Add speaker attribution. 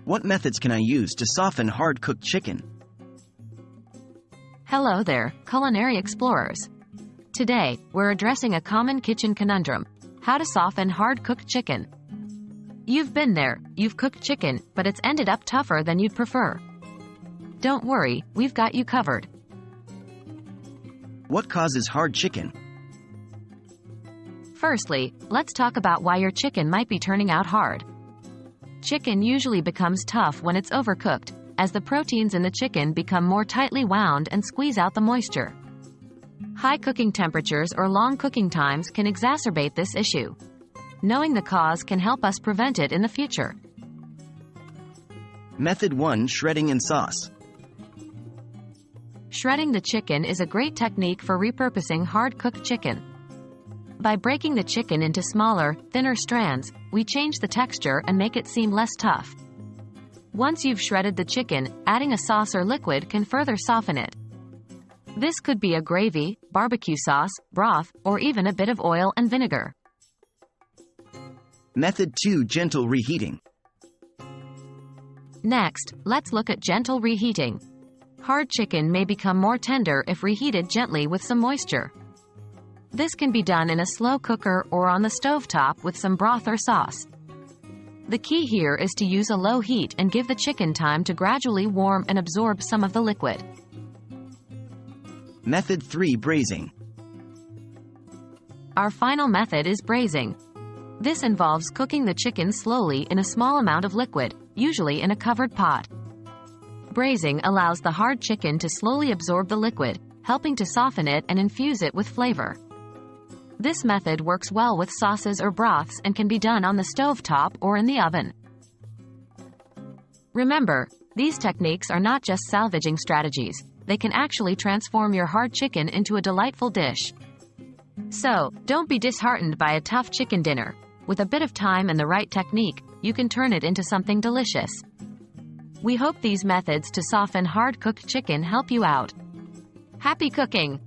Speaker 1: What methods can I use to soften hard-cooked chicken?
Speaker 2: Hello there, culinary explorers. Today, we're addressing a common kitchen conundrum: how to soften hard-cooked chicken. You've been there, you've cooked chicken, but it's ended up tougher than you'd prefer. Don't worry, we've got you covered.
Speaker 1: What causes hard chicken?
Speaker 2: Firstly, let's talk about why your chicken might be turning out hard. Chicken usually becomes tough when it's overcooked, as the proteins in the chicken become more tightly wound and squeeze out the moisture. High cooking temperatures or long cooking times can exacerbate this issue. Knowing the cause can help us prevent it in the future.
Speaker 1: Method 1: Shredding and sauce.
Speaker 2: Shredding the chicken is a great technique for repurposing hard-cooked chicken. By breaking the chicken into smaller, thinner strands, we change the texture and make it seem less tough. Once you've shredded the chicken, adding a sauce or liquid can further soften it. This could be a gravy, barbecue sauce, broth, or even a bit of oil and vinegar.
Speaker 1: Method 2: Gentle reheating.
Speaker 2: Next, let's look at gentle reheating. Hard chicken may become more tender if reheated gently with some moisture. This can be done in a slow cooker or on the stovetop with some broth or sauce. The key here is to use a low heat and give the chicken time to gradually warm and absorb some of the liquid.
Speaker 1: Method 3: Braising.
Speaker 2: Our final method is braising. This involves cooking the chicken slowly in a small amount of liquid, usually in a covered pot. Braising allows the hard chicken to slowly absorb the liquid, helping to soften it and infuse it with flavor. This method works well with sauces or broths and can be done on the stovetop or in the oven. Remember, these techniques are not just salvaging strategies, they can actually transform your hard chicken into a delightful dish. So, don't be disheartened by a tough chicken dinner. With a bit of time and the right technique, you can turn it into something delicious. We hope these methods to soften hard-cooked chicken help you out. Happy cooking!